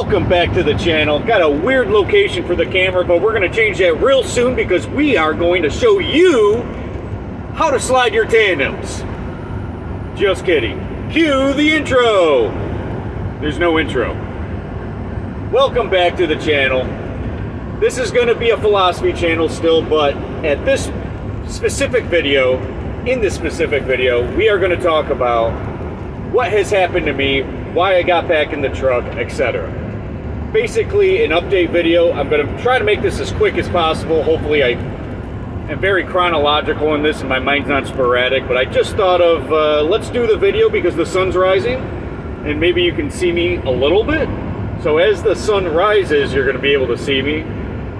Welcome back to the channel. Got a weird location for the camera, but we're going to change that real soon because we are going to show you how to slide your tandems. Just kidding. Cue the intro. There's no intro. Welcome back to the channel. This is going to be a philosophy channel still, but at this specific video, we are going to talk about what has happened to me, why I got back in the truck, etc. Basically, an update video. I'm going to try to make this as quick as possible. Hopefully, I am very chronological in this and my mind's not sporadic, but I just thought of, let's do the video because the sun's rising and maybe you can see me a little bit. So as the sun rises, you're going to be able to see me.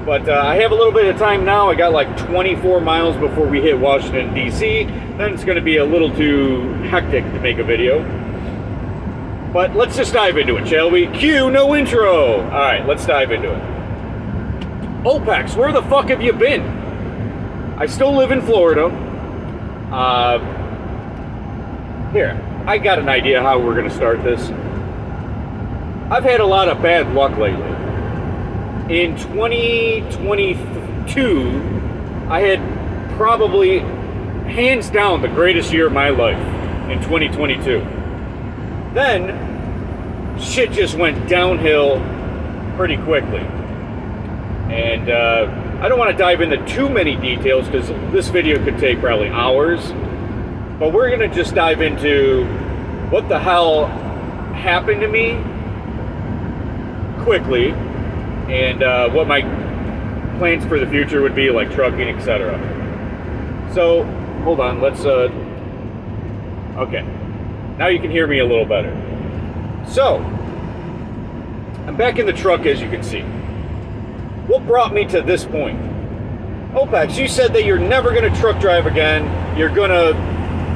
But I have a little bit of time now. I got like 24 miles before we hit Washington, D.C. Then it's going to be a little too hectic to make a video. But let's just dive into it, shall we? Cue no intro. All right, let's dive into it. Opex, where the fuck have you been? I still live in Florida. Here, I got an idea how we're going to start this. I've had a lot of bad luck lately. In 2022, I had probably, hands down, the greatest year of my life in 2022. Then, shit just went downhill pretty quickly. And I don't want to dive into too many details because this video could take probably hours. But we're going to just dive into what the hell happened to me quickly. And what my plans for the future would be, like trucking, etc. So, hold on, let's, okay. Now you can hear me a little better. So, I'm back in the truck, as you can see. What brought me to this point? Opex, you said that you're never going to truck drive again. You're going to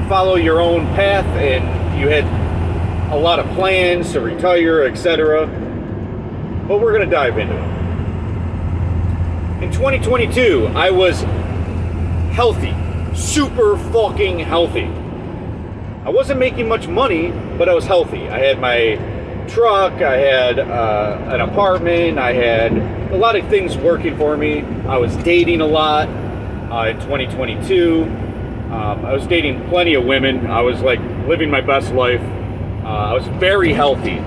follow your own path, and you had a lot of plans to retire, etc. But we're going to dive into it. In 2022, I was healthy, super fucking healthy. I wasn't making much money, but I was healthy. I had my truck, I had an apartment, I had a lot of things working for me. I was dating a lot in 2022. I was dating plenty of women. I was like living my best life. I was very healthy.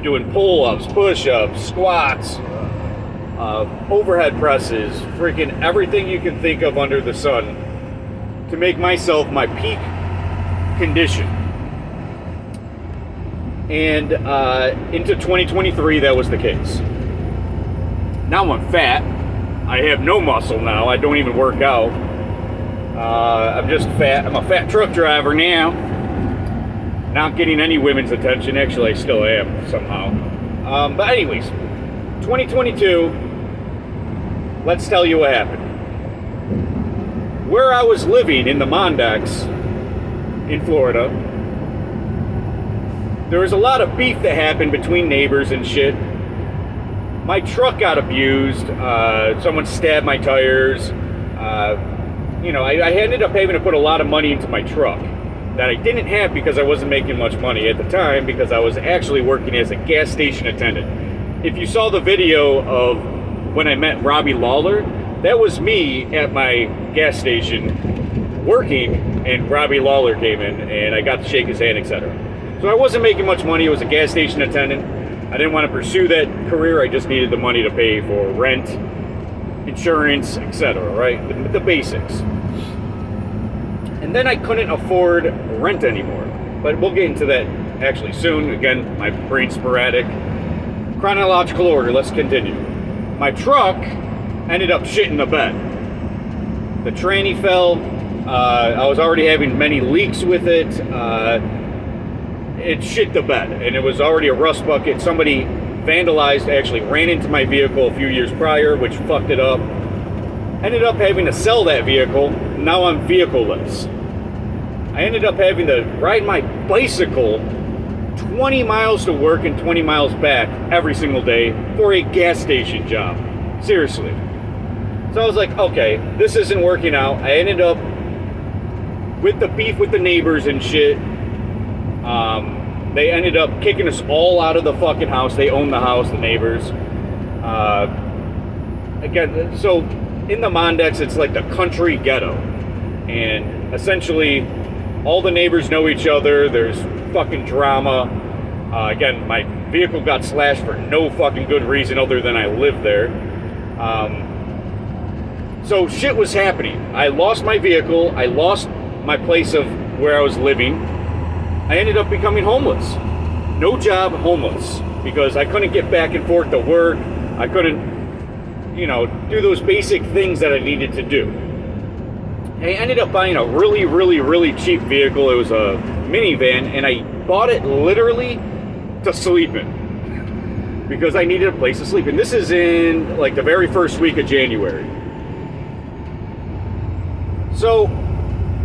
Doing pull-ups, push-ups, squats, overhead presses, freaking everything you can think of under the sun to make myself my peak condition. And into 2023, that was the case. Now I'm fat. I have no muscle now. I don't even work out. I'm just fat. I'm a fat truck driver now. Not getting any women's attention. Actually, I still am somehow. But anyways, 2022, let's tell you what happened. Where I was living in the Mondex in Florida, there was a lot of beef that happened between neighbors and shit. My truck got abused. Someone stabbed my tires. I ended up having to put a lot of money into my truck that I didn't have because I wasn't making much money at the time because I was actually working as a gas station attendant. If you saw the video of when I met Robbie Lawler, that was me at my gas station working, and Robbie Lawler came in and I got to shake his hand, etc. So I wasn't making much money. I was a gas station attendant. I didn't want to pursue that career. I just needed the money to pay for rent, insurance, etc. Right? The basics. And then I couldn't afford rent anymore. But we'll get into that actually soon. Again, my brain's sporadic. Chronological order, let's continue. My truck ended up shitting the bed. The tranny fell. I was already having many leaks with it. It shit the bed. And it was already a rust bucket. Somebody vandalized, actually ran into my vehicle a few years prior, which fucked it up. Ended up having to sell that vehicle. Now I'm vehicle-less. I ended up having to ride my bicycle 20 miles to work and 20 miles back every single day for a gas station job. Seriously. So I was like, okay, this isn't working out. I ended up with the beef with the neighbors and shit. They ended up kicking us all out of the fucking house. They own the house, the neighbors. Again, so in the Mondex, it's like the country ghetto. And essentially, all the neighbors know each other. There's fucking drama. Again, my vehicle got slashed for no fucking good reason other than I live there. So shit was happening. I lost my vehicle. I lost my place of where I was living. I ended up becoming homeless. No job, homeless. Because I couldn't get back and forth to work. I couldn't, do those basic things that I needed to do. I ended up buying a really, really, really cheap vehicle. It was a minivan, and I bought it literally to sleep in. Because I needed a place to sleep in. This is in, like, the very first week of January. So,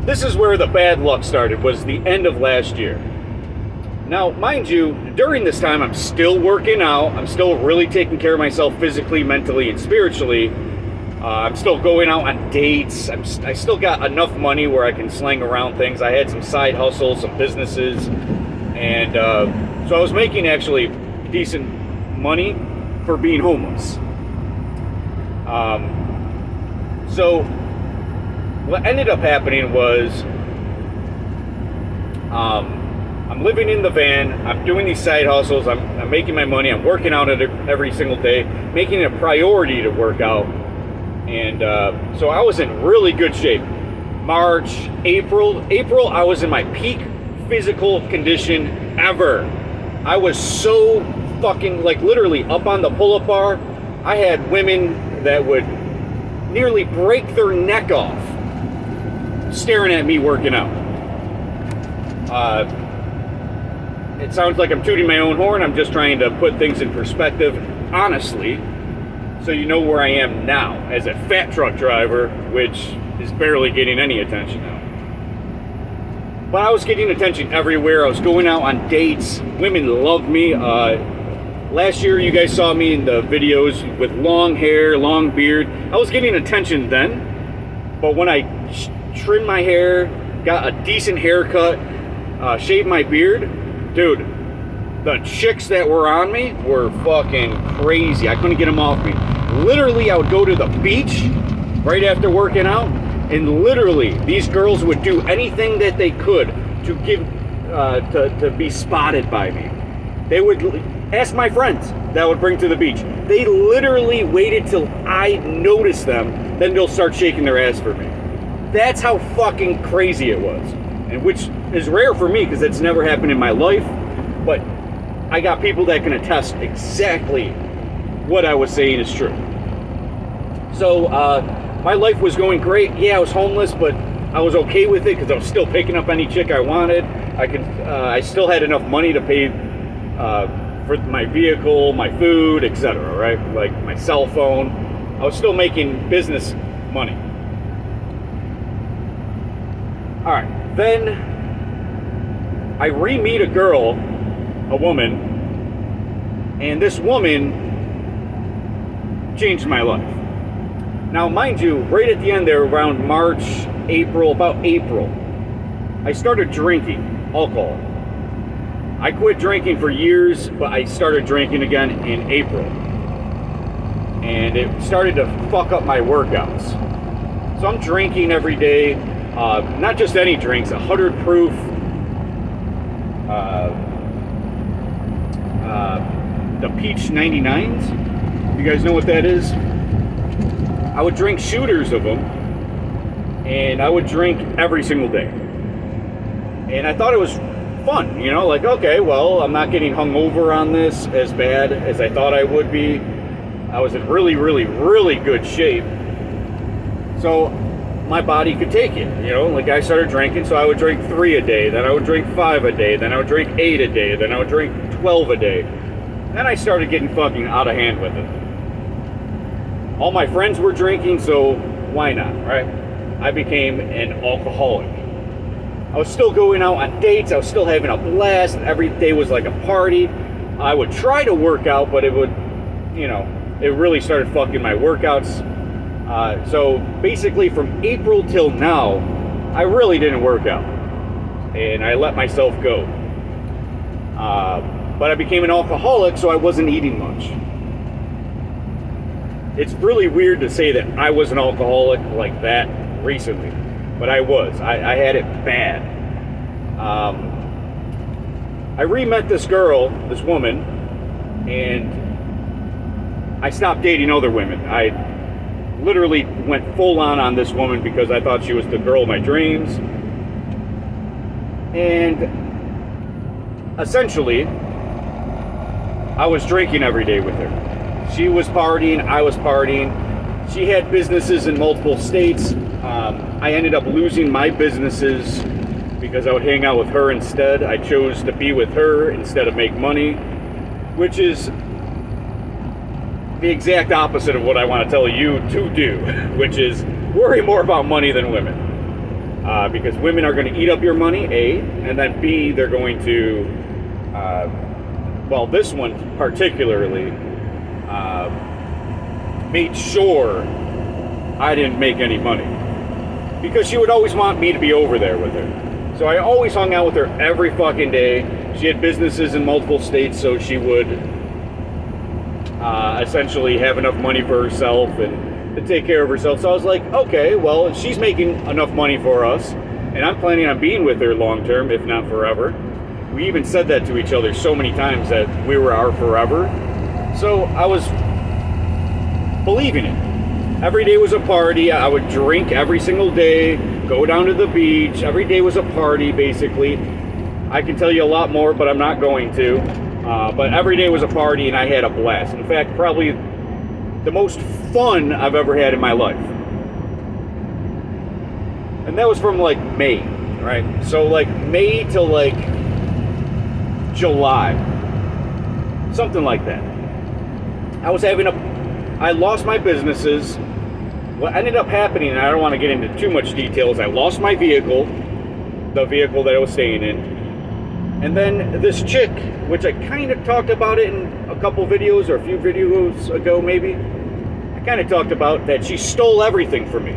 this is where the bad luck started, was the end of last year. Now, mind you, during this time, I'm still working out. I'm still really taking care of myself physically, mentally, and spiritually. I'm still going out on dates. I still got enough money where I can sling around things. I had some side hustles, some businesses. And so I was making actually decent money for being homeless. So what ended up happening was I'm living in the van, I'm doing these side hustles, I'm making my money, I'm working out every single day, making it a priority to work out. And so I was in really good shape. March, April, I was in my peak physical condition ever. I was so fucking, like, literally up on the pull-up bar. I had women that would nearly break their neck off staring at me working out. It sounds like I'm tooting my own horn. I'm just trying to put things in perspective, honestly, so you know where I am now as a fat truck driver, which is barely getting any attention now. But I was getting attention everywhere. I was going out on dates. Women loved me. Last year, you guys saw me in the videos with long hair, long beard. I was getting attention then. But when I trimmed my hair, got a decent haircut, shaved my beard, dude, the chicks that were on me were fucking crazy. I couldn't get them off me. Literally, I would go to the beach right after working out, and literally, these girls would do anything that they could to give, to be spotted by me. They would ask my friends that I would bring to the beach. They literally waited till I noticed them, then they'll start shaking their ass for me. That's how fucking crazy it was. And which is rare for me because it's never happened in my life. But I got people that can attest exactly what I was saying is true. So my life was going great. Yeah, I was homeless, but I was okay with it because I was still picking up any chick I wanted. I still had enough money to pay for my vehicle, my food, etc. Right, like my cell phone. I was still making business money. All right, then I re-meet a girl, a woman, and this woman changed my life. Now, mind you, right at the end there, around March, April, about April, I started drinking alcohol. I quit drinking for years, but I started drinking again in April. And it started to fuck up my workouts. So I'm drinking every day, not just any drinks, 100 proof, the Peach 99s. You guys know what that is? I would drink shooters of them, and I would drink every single day. And I thought it was fun, you know, like, okay, well, I'm not getting hungover on this as bad as I thought I would be. I was in really, really, really good shape. So my body could take it, you know, like I started drinking, so I would drink 3 a day, then I would drink 5 a day, then I would drink 8 a day, then I would drink 12 a day. Then I started getting fucking out of hand with it. All my friends were drinking, so why not, right? I became an alcoholic. I was still going out on dates, I was still having a blast, and every day was like a party. I would try to work out, but it would, you know, it really started fucking my workouts. So basically from April till now, I really didn't work out. And I let myself go. But I became an alcoholic, so I wasn't eating much. It's really weird to say that I was an alcoholic like that recently, but I was. I had it bad. I re-met this girl, this woman, and I stopped dating other women. I literally went full on this woman because I thought she was the girl of my dreams. And essentially, I was drinking every day with her. She was partying, I was partying. She had businesses in multiple states. I ended up losing my businesses because I would hang out with her instead. I chose to be with her instead of make money, which is the exact opposite of what I want to tell you to do, which is worry more about money than women. Because women are going to eat up your money, A, and then B, they're going to, well, this one particularly, made sure I didn't make any money. Because she would always want me to be over there with her. So I always hung out with her every fucking day. She had businesses in multiple states, so she would essentially have enough money for herself and to take care of herself. So I was like, okay, well, if she's making enough money for us, and I'm planning on being with her long term, if not forever. We even said that to each other so many times that we were our forever. So I was believing it. Every day was a party. I would drink every single day, go down to the beach. Every day was a party, basically. I can tell you a lot more, but I'm not going to. But every day was a party, and I had a blast. In fact, probably the most fun I've ever had in my life. And that was from like May, right? So like May to like July. Something like that. I lost my businesses. What ended up happening, and I don't want to get into too much details, I lost my vehicle, the vehicle that I was staying in. And then this chick, which I kind of talked about it in a couple videos or a few videos ago maybe, I kind of talked about that she stole everything from me.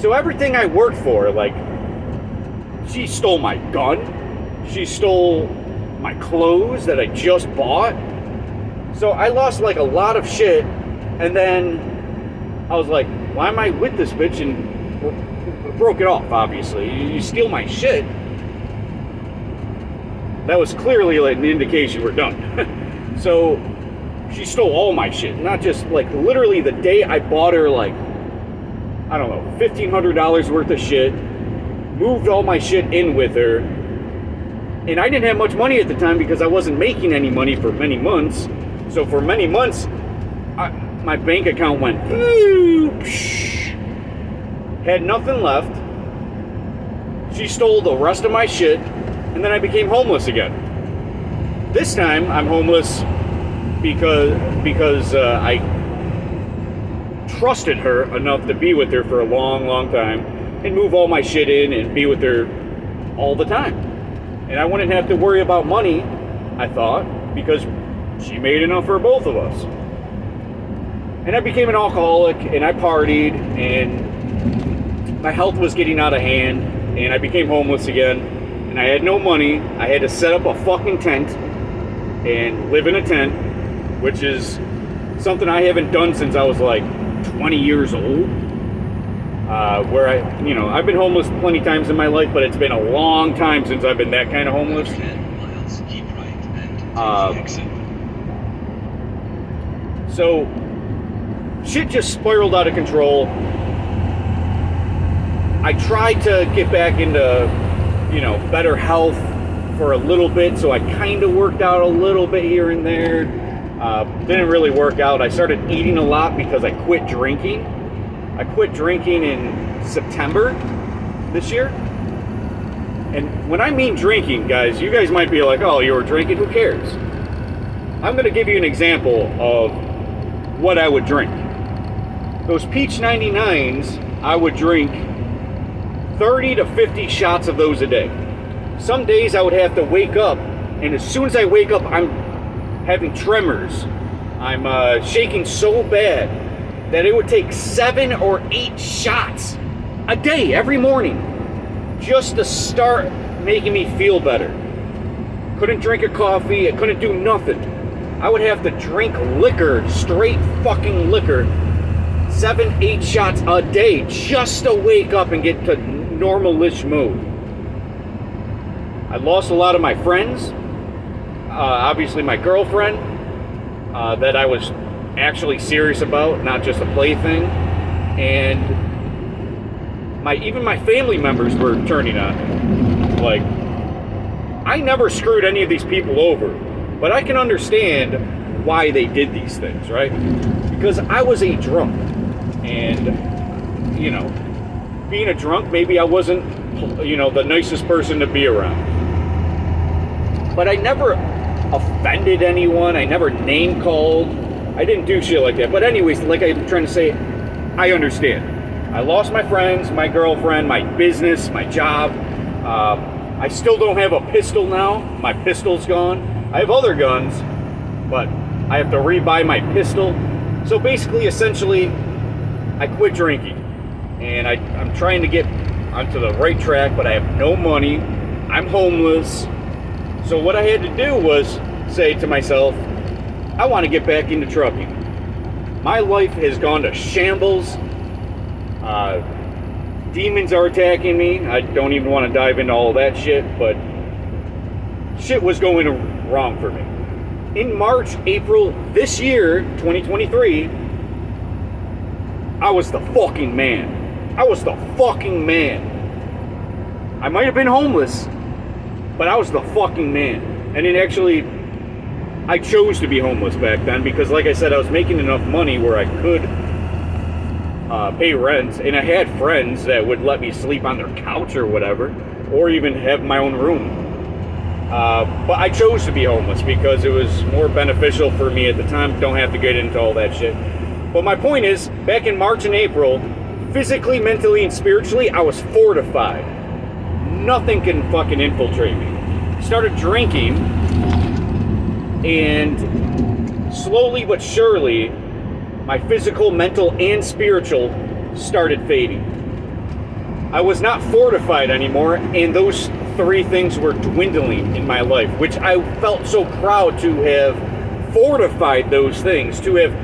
So everything I worked for, like, she stole my gun, she stole my clothes that I just bought. So I lost like a lot of shit, and then I was like, why am I with this bitch? And broke it off, obviously. You steal my shit. That was clearly like an indication we're done. So she stole all my shit. Not just like literally the day I bought her like, I don't know, $1,500 worth of shit, moved all my shit in with her. And I didn't have much money at the time because I wasn't making any money for many months. So for many months, my bank account went, had nothing left. She stole the rest of my shit, and then I became homeless again. This time, I'm homeless because I trusted her enough to be with her for a long, long time and move all my shit in and be with her all the time. And I wouldn't have to worry about money, I thought, because she made enough for both of us. And I became an alcoholic, and I partied, and my health was getting out of hand, and I became homeless again, and I had no money. I had to set up a fucking tent and live in a tent, which is something I haven't done since I was like 20 years old. Where I've been homeless plenty times in my life, but it's been a long time since I've been that kind of homeless. So shit just spiraled out of control. I tried to get back into, better health for a little bit, so I kind of worked out a little bit here and there. Didn't really work out. I started eating a lot because I quit drinking. I quit drinking in September this year. And when I mean drinking, guys, you guys might be like, oh, you were drinking, who cares? I'm going to give you an example of what I would drink. Those Peach 99s, I would drink 30 to 50 shots of those a day. Some days I would have to wake up, and as soon as I wake up, I'm having tremors. I'm shaking so bad that it would take 7 or 8 shots a day, every morning, just to start making me feel better. Couldn't drink a coffee. I couldn't do nothing. I would have to drink liquor, straight fucking liquor, 7, 8 shots a day just to wake up and get to normal-ish mood. I lost a lot of my friends. Obviously my girlfriend, that I was actually serious about, not just a plaything. And even my family members were turning on me. Like, I never screwed any of these people over, but I can understand why they did these things, right? Because I was a drunk. And, you know, being a drunk, maybe I wasn't, you know, the nicest person to be around. But I never offended anyone. I never name called. I didn't do shit like that. But anyways, like I'm trying to say, I understand. I lost my friends, my girlfriend, my business, my job. I still don't have a pistol now. My pistol's gone. I have other guns, but I have to rebuy my pistol. So basically, essentially, I quit drinking. And I'm trying to get onto the right track, but I have no money. I'm homeless. So what I had to do was say to myself, I want to get back into trucking. My life has gone to shambles. Demons are attacking me. I don't even want to dive into all that shit, but shit was going wrong for me. In March, April this year, 2023, I was the fucking man. I was the fucking man. I might have been homeless, but I was the fucking man. And it actually, I chose to be homeless back then because, like I said, I was making enough money where I could pay rent, and I had friends that would let me sleep on their couch or whatever, or even have my own room. But I chose to be homeless because it was more beneficial for me at the time. Don't have to get into all that shit. But my point is, back in March and April, physically, mentally, and spiritually, I was fortified. Nothing can fucking infiltrate me. Started drinking, and slowly but surely, my physical, mental, and spiritual started fading. I was not fortified anymore, and those 3 things were dwindling in my life, which I felt so proud to have fortified those things, to have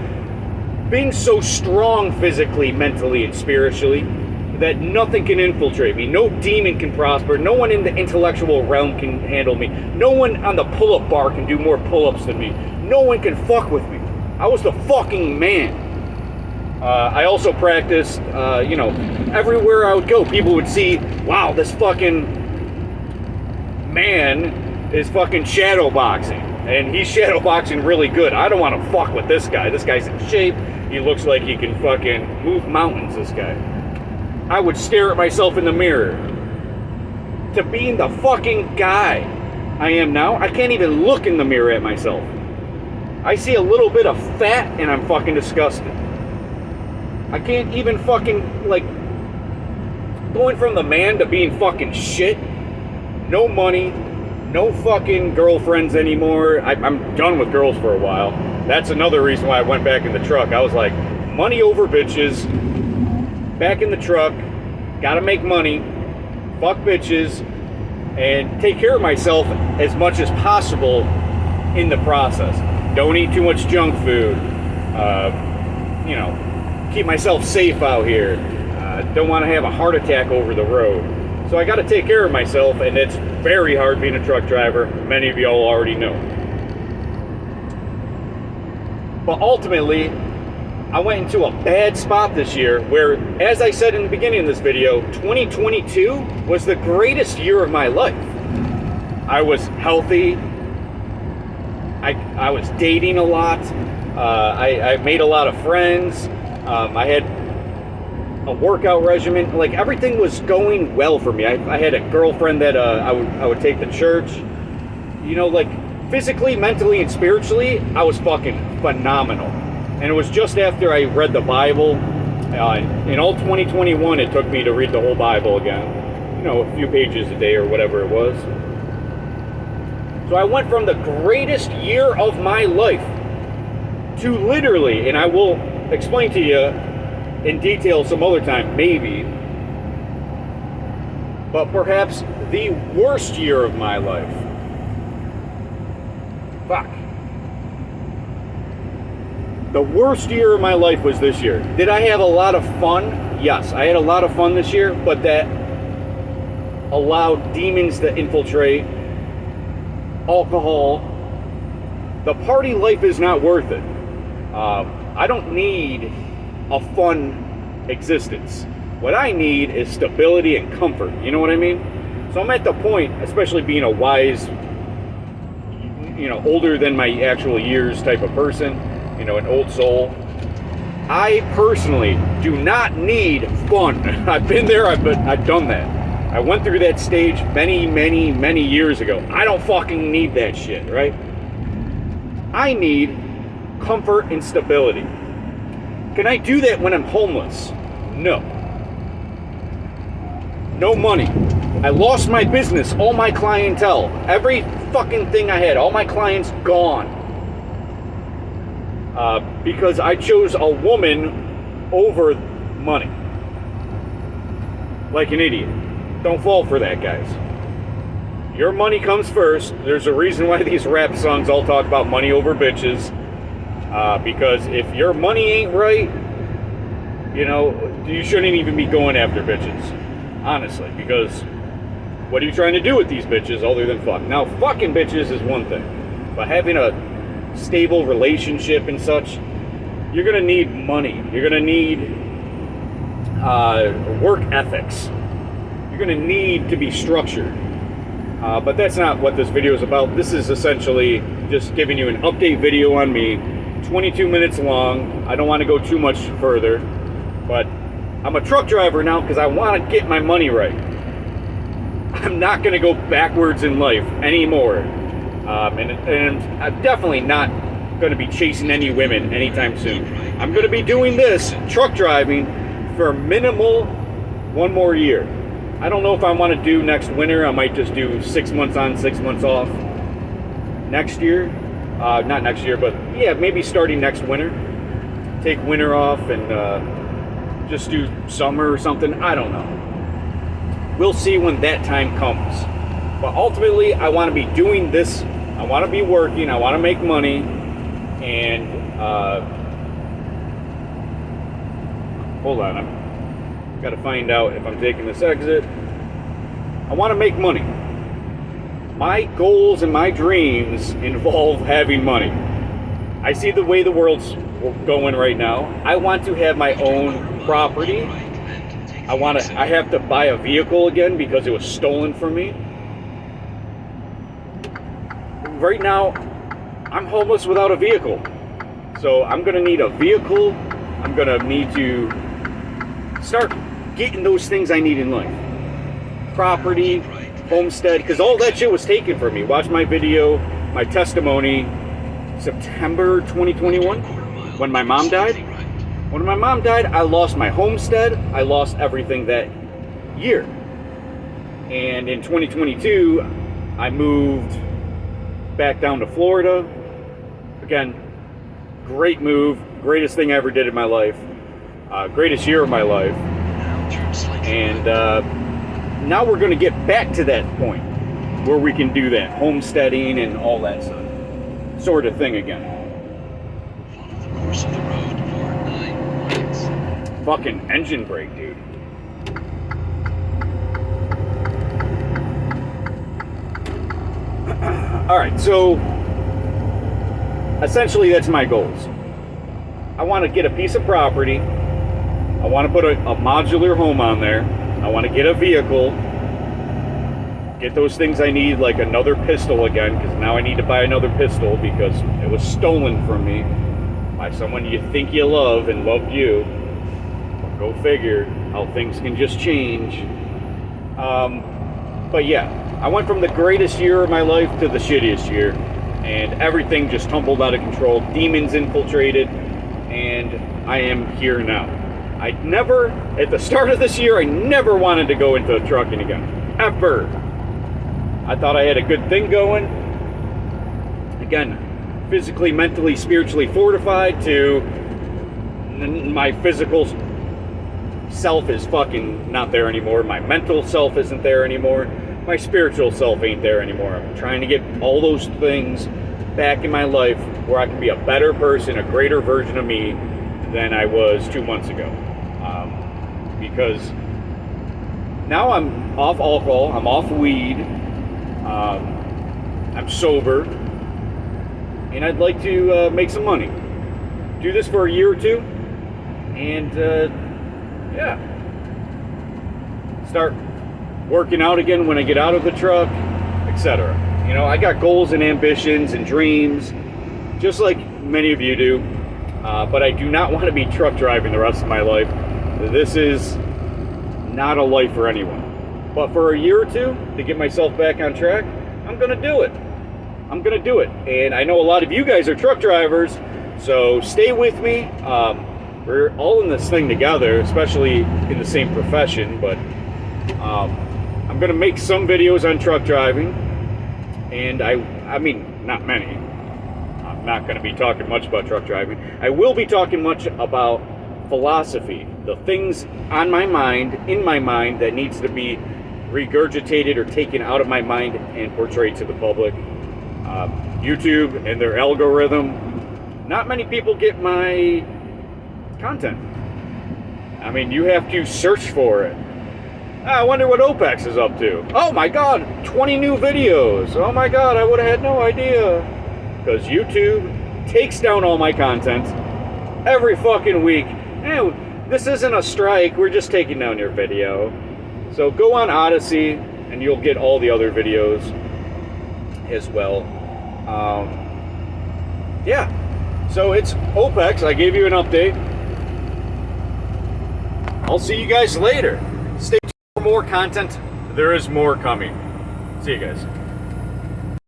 been so strong physically, mentally, and spiritually, that nothing can infiltrate me. No demon can prosper. No one in the intellectual realm can handle me. No one on the pull-up bar can do more pull-ups than me. No one can fuck with me. I was the fucking man. I also practiced, you know, everywhere I would go, people would see, wow, this fucking man is fucking shadow boxing. And he's shadow boxing really good. I don't want to fuck with this guy. This guy's in shape. He looks like he can fucking move mountains, this guy. I would stare at myself in the mirror. To being the fucking guy I am now, I can't even look in the mirror at myself. I see a little bit of fat and I'm fucking disgusted. I can't even fucking, like, going from the man to being fucking shit. No money, no fucking girlfriends anymore. I'm done with girls for a while. That's another reason why I went back in the truck. I was like, money over bitches, back in the truck, gotta make money, fuck bitches, and take care of myself as much as possible in the process. Don't eat too much junk food. You know, keep myself safe out here. Don't want to have a heart attack over the road. So I got to take care of myself, and it's very hard being a truck driver. Many of y'all already know. But ultimately, I went into a bad spot this year where, as I said in the beginning of this video, 2022 was the greatest year of my life. I was healthy. I was dating a lot. I made a lot of friends. I had a workout regimen. Like, everything was going well for me. I had a girlfriend that I would take to church. You know, like, physically, mentally, and spiritually, I was fucking phenomenal. And it was just after I read the Bible. In all 2021, it took me to read the whole Bible again. You know, a few pages a day or whatever it was. So I went from the greatest year of my life to literally, and I will explain to you in detail some other time, maybe, but perhaps the worst year of my life. Fuck. The worst year of my life was this year. Did I have a lot of fun? Yes, I had a lot of fun this year, but that allowed demons to infiltrate, alcohol. The party life is not worth it. I don't need a fun existence. What I need is stability and comfort. You know what I mean? So I'm at the point, especially being a wise, older than my actual years type of person, an old soul. I personally do not need fun. I've been there, I've done that. I went through that stage many, many, many years ago. I don't fucking need that shit, right? I need comfort and stability. Can I do that when I'm homeless? No. No money. I lost my business, all my clientele, every fucking thing I had, all my clients gone. Because I chose a woman over money. Like an idiot. Don't fall for that, guys. Your money comes first. There's a reason why these rap songs all talk about money over bitches. Because if your money ain't right, you shouldn't even be going after bitches. Honestly, because what are you trying to do with these bitches other than fuck? Now, fucking bitches is one thing, but having a stable relationship and such, you're gonna need money. You're gonna need work ethics. You're gonna need to be structured. But that's not what this video is about. This is essentially just giving you an update video on me, 22 minutes long. I don't want to go too much further, but I'm a truck driver now because I want to get my money right. I'm not going to go backwards in life anymore. And I'm definitely not going to be chasing any women anytime soon. I'm going to be doing this, truck driving, for minimal 1 more year. I don't know if I want to do next winter. I might just do 6 months on, 6 months off. Next year. Not next year, but yeah, maybe starting next winter. Take winter off and just do summer or something. I don't know. We'll see when that time comes. But ultimately, I want to be doing this. I want to be working. I want to make money. And hold on. I've got to find out if I'm taking this exit. I want to make money. My goals and my dreams involve having money. I see the way the world's going right now. I want to have my own property. I have to buy a vehicle again because it was stolen from me. Right now, I'm homeless without a vehicle. So I'm going to need a vehicle. I'm going to need to start getting those things I need in life. Property, homestead, because all that shit was taken from me. Watch my video, my testimony, September 2021, when my mom died. When my mom died, I lost my homestead. I lost everything that year. And in 2022, I moved back down to Florida. Again, great move, greatest thing I ever did in my life, greatest year of my life. And now we're going to get back to that point where we can do that homesteading and all that sort of thing again. Follow the course of the road for 9 miles. Fucking engine brake, dude. Alright, so essentially that's my goals. I want to get a piece of property. I want to put a modular home on there. I want to get a vehicle, get those things I need, like another pistol again, because now I need to buy another pistol because it was stolen from me by someone you think you love and loved you. Go figure how things can just change. But yeah, I went from the greatest year of my life to the shittiest year, and everything just tumbled out of control. Demons infiltrated, and I am here now. At the start of this year, I never wanted to go into trucking again. Ever. I thought I had a good thing going. Again, physically, mentally, spiritually fortified to my physical self is fucking not there anymore. My mental self isn't there anymore. My spiritual self ain't there anymore. I'm trying to get all those things back in my life where I can be a better person, a greater version of me than I was 2 months ago. Because now I'm off alcohol, I'm off weed, I'm sober, and I'd like to make some money. Do this for a year or two, and yeah, start working out again when I get out of the truck, etc. You know, I got goals and ambitions and dreams, just like many of you do, but I do not want to be truck driving the rest of my life. This is not a life for anyone. But for a year or two, to get myself back on track, I'm going to do it. I'm going to do it. And I know a lot of you guys are truck drivers, so stay with me. We're all in this thing together, especially in the same profession, but I'm going to make some videos on truck driving, and I mean, not many. I'm not going to be talking much about truck driving. I will be talking much about philosophy, the things on my mind, in my mind, that needs to be regurgitated or taken out of my mind and portrayed to the public. YouTube and their algorithm, not many people get my content. I mean, you have to search for it. I wonder what Opex is up to. Oh my god, 20 new videos. Oh my god, I would have had no idea. Because YouTube takes down all my content every fucking week. Hey, this isn't a strike, we're just taking down your video. So go on Odyssey and you'll get all the other videos as well. Yeah, so it's Opex. I gave you an update. I'll see you guys later. Stay tuned for more content. There is more coming. See you guys.